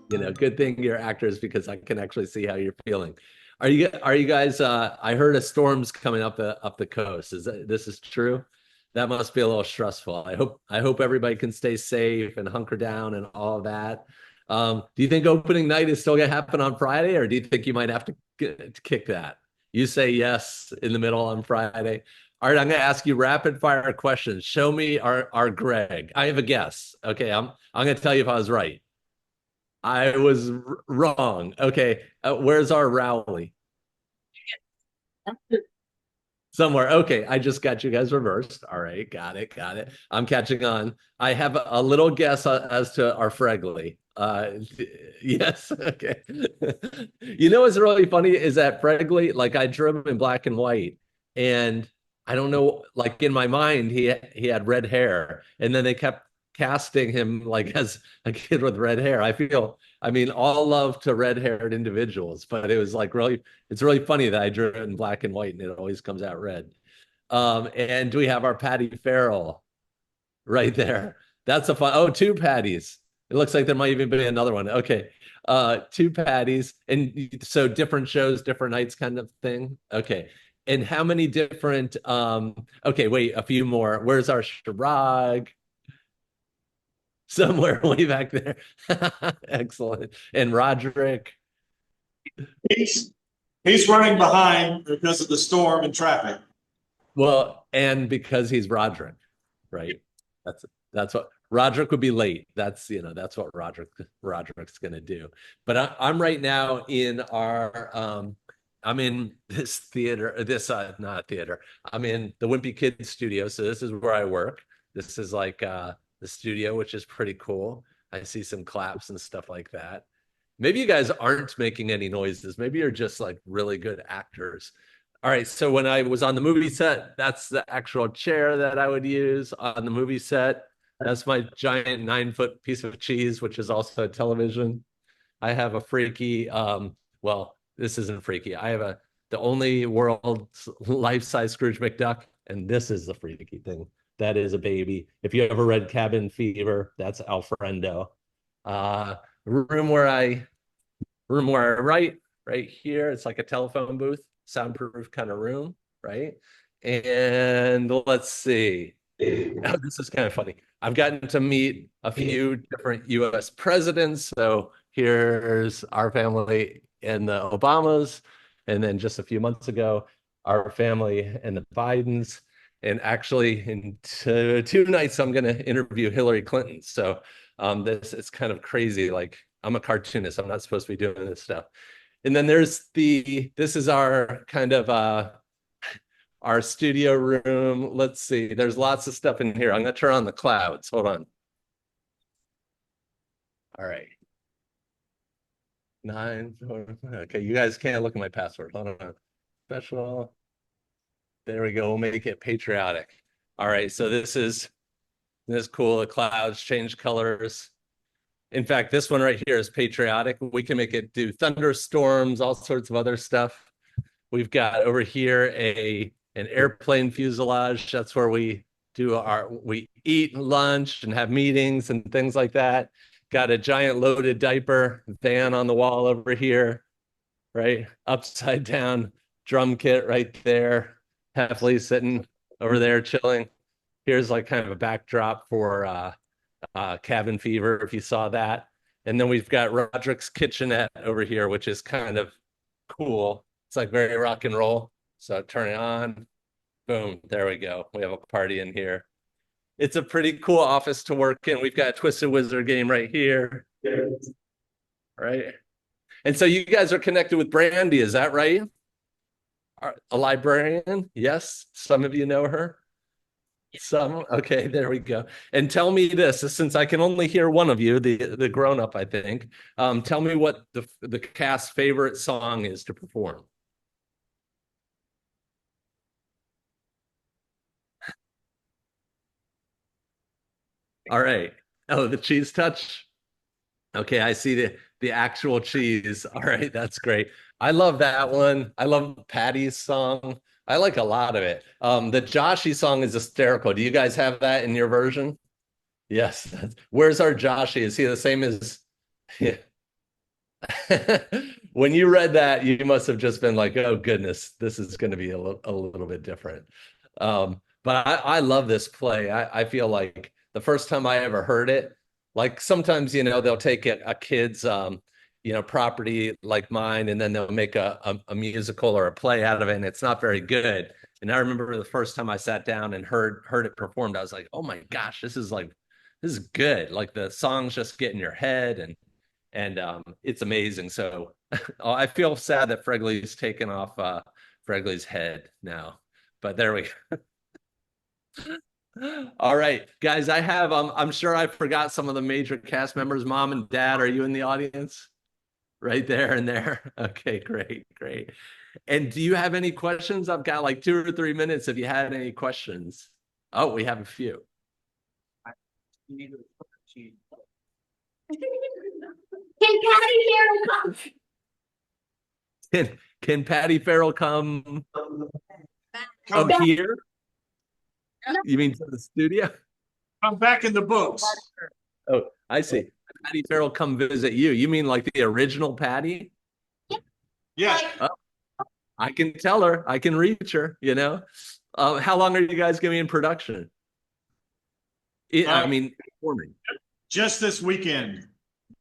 Good thing you're actors because I can actually see how you're feeling. Are you guys I heard a storm's coming up the coast. This is true? That must be a little stressful. I hope everybody can stay safe and hunker down and all of that. Do you think opening night is still gonna happen on Friday, or do you think you might have to kick that? You say yes in the middle on Friday. All right, I'm gonna ask you rapid fire questions. Show me our Greg. I have a guess. Okay, I'm gonna tell you if I was right. I was wrong. Okay, where's our Rowley? Somewhere. Okay, I just got you guys reversed. All right, got it, got it. I'm catching on. I have a little guess as to our Fregley. Yes, okay. What's really funny is that Fregley, like I drew him in black and white, and I don't know, like in my mind, he had red hair, and then they kept casting him like as a kid with red hair. I mean, all love to red-haired individuals, but it was like it's really funny that I drew it in black and white and it always comes out red. And we have our Patty Farrell right there. That's a fun. Oh, two Patties. It looks like there might even be another one. Okay. Two Patties. And so different shows, different nights kind of thing. Okay. And how many different okay, wait, a few more. Where's our Shrug? Somewhere way back there. Excellent. And Roderick. He's he's running behind because of the storm and traffic. Well, and because he's Roderick, right? That's that's what Roderick would be late. That's what Roderick's gonna do. But I'm right now in our I'm in this theater, this not theater. I'm in the Wimpy Kids studio. So this is where I work. This is like the studio, which is pretty cool. I see some claps and stuff like that. Maybe you guys aren't making any noises. Maybe you're just like really good actors. All right, so when I was on the movie set, that's the actual chair that I would use on the movie set. That's my giant 9 foot piece of cheese, which is also a television. I have a freaky, well, this isn't freaky. I have the only world's life-size Scrooge McDuck, and this is the freaky thing. That is a baby. If you ever read Cabin Fever, that's Alfredo. Uh, room where I room where I write right here. It's like a telephone booth, soundproof kind of room, right? And let's see. Oh, this is kind of funny. I've gotten to meet a few different US presidents. So here's our family and the Obamas. And then just a few months ago, our family and the Bidens. And actually, in two nights, I'm going to interview Hillary Clinton. So this it's kind of crazy. Like I'm a cartoonist. I'm not supposed to be doing this stuff. And then this is our kind of our studio room. Let's see. There's lots of stuff in here. I'm gonna turn on the clouds. Hold on. All right. Nine. Okay, you guys can't look at my password. Hold on. Special. There we go. We'll make it patriotic. All right. So this is cool. The clouds change colors. In fact, this one right here is patriotic. We can make it do thunderstorms, all sorts of other stuff. We've got over here an airplane fuselage. That's where we eat lunch and have meetings and things like that. Got a giant loaded diaper van on the wall over here, right? Upside down drum kit right there. Heffley sitting over there chilling. Here's like kind of a backdrop for Cabin Fever, if you saw that. And then we've got Roderick's Kitchenette over here, which is kind of cool. It's like very rock and roll. So turn it on. Boom. There we go. We have a party in here. It's a pretty cool office to work in. We've got a Twisted Wizard game right here. Right. And so you guys are connected with Brandy, is that right? A librarian? Yes. Some of you know her. Some okay, there we go. And tell me this, since I can only hear one of you, the grown up, I think. Tell me what the cast's favorite song is to perform. All right. Oh, the cheese touch. Okay, I see the actual cheese. All right, that's great. I love that one. I love Patty's song. I like a lot of it. The Joshy song is hysterical. Do you guys have that in your version? Yes. Where's our Joshy? Is he the same as? Yeah. When you read that, you must have just been like, "Oh goodness, this is going to be a little bit different." But I love this play. I feel like the first time I ever heard it, like sometimes they'll take a kid's property like mine, and then they'll make a musical or a play out of it, and it's not very good. And I remember the first time I sat down and heard it performed, I was like, "Oh my gosh, this is good!" Like the songs just get in your head, and it's amazing. So I feel sad that Fregley's taken off Fregley's head now, but there we go. All right, guys, I'm sure I forgot some of the major cast members. Mom and Dad, are you in the audience? Right there and there. Okay, great, great. And do you have any questions? I've got like 2 or 3 minutes if you had any questions. Oh, we have a few. Can Patty Farrell come? Can Patty Farrell come Come, here? You mean to the studio? come back in the books. Oh, I see. Patty Farrell come visit you. You mean like the original Patty? Yes. Oh, I can tell her. I can reach her, you know? How long are you guys going to be in production? I mean, performing. Just this weekend.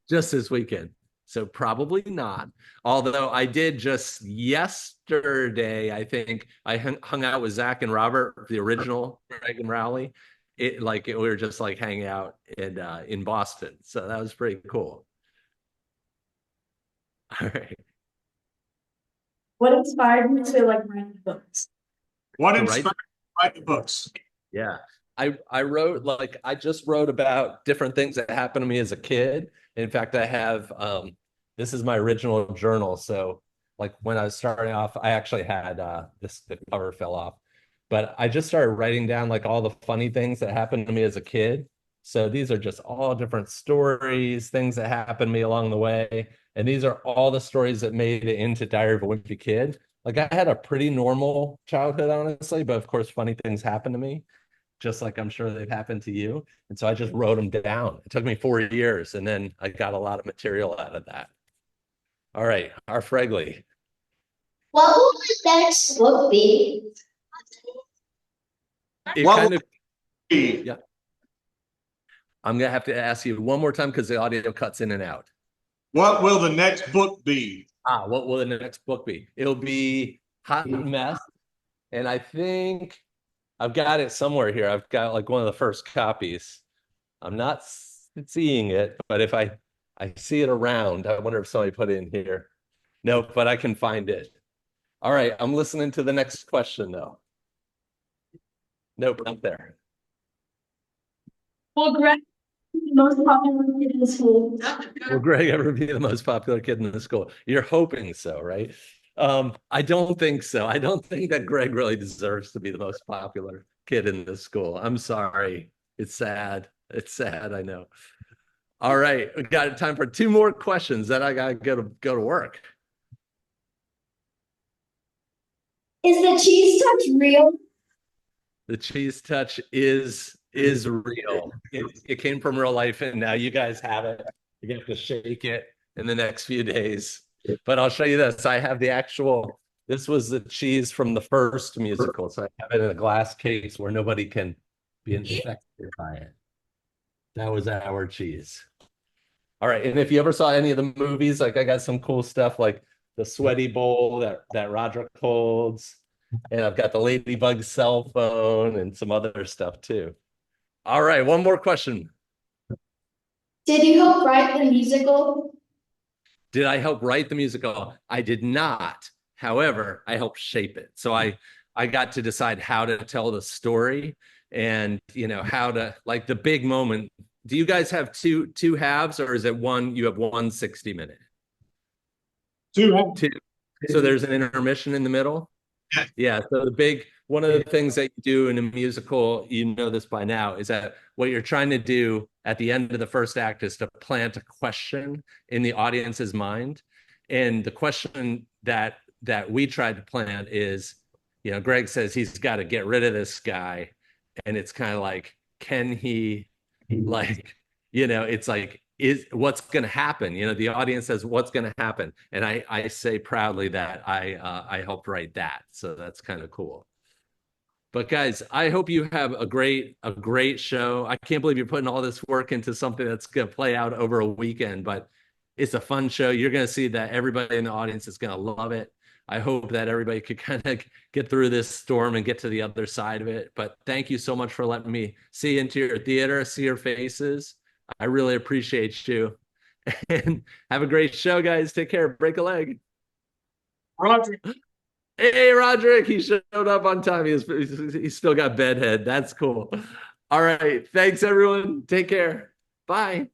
Just this weekend. So probably not. Although I did just yesterday, I think I hung out with Zach and Robert, the original Greg and Rowley. We were just like hanging out in Boston. So that was pretty cool. All right. What inspired you to like write the books? What To inspired you to write the books? Yeah. I just wrote about different things that happened to me as a kid. In fact, I have this is my original journal. So like when I was starting off, I actually had the cover fell off. But I just started writing down like all the funny things that happened to me as a kid. So these are just all different stories, things that happened to me along the way. And these are all the stories that made it into Diary of a Wimpy Kid. Like I had a pretty normal childhood, honestly, but of course, funny things happened to me, just like I'm sure they've happened to you. And so I just wrote them down. It took me 4 years, and then I got a lot of material out of that. All right, our Fregley. What will the next book be? It What kind will of, be? yeah. I'm gonna have to ask you one more time because the audio cuts in and out. What will the next book be? What will the next book be? It'll be Hot Mess, and I think I've got it somewhere here. I've got like one of the first copies. I'm not seeing it, but if I see it around, I wonder if somebody put it in here. No, but I can find it. All right, I'm listening to the next question though. Nope, not there. Will Greg be the most popular kid in the school? Will Greg ever be the most popular kid in the school? You're hoping so, right? I don't think so. I don't think that Greg really deserves to be the most popular kid in the school. I'm sorry. It's sad. It's sad, I know. All right, we got time for 2 more questions. Then I gotta go to work. Is the cheese touch real? The cheese touch is real. It came from real life, and now you guys have it. You have to shake it in the next few days. But I'll show you this. I have the actual. This was the cheese from the first musical, so I have it in a glass case where nobody can be infected by it. That was our cheese. All right, and if you ever saw any of the movies, like I got some cool stuff like the sweaty bowl that Roderick holds, and I've got the ladybug cell phone and some other stuff too. All right, one more question. Did you help write the musical? Did I help write the musical? I did not. However, I helped shape it. So I got to decide how to tell the story and how to like the big moment. Do you guys have two halves, or is it one? You have one 60-minute. Two. So there's an intermission in the middle. Yeah. So one of the things that you do in a musical, you know this by now, is that what you're trying to do at the end of the first act is to plant a question in the audience's mind. And the question that we tried to plant is, Greg says he's got to get rid of this guy. And it's kind of like, can he, like, it's like, is what's going to happen. You know, the audience says what's going to happen, and I say proudly that I helped write that. So that's kind of cool. But guys, I hope you have a great show. I can't believe you're putting all this work into something that's going to play out over a weekend, but it's a fun show. You're going to see that everybody in the audience is going to love it. I hope that everybody could kind of get through this storm and get to the other side of it. But thank you so much for letting me see into your theater, see your faces. I really appreciate you. And have a great show, guys. Take care. Break a leg. Roger. Hey, Roderick, he showed up on time. He's still got bedhead. That's cool. All right. Thanks, everyone. Take care. Bye.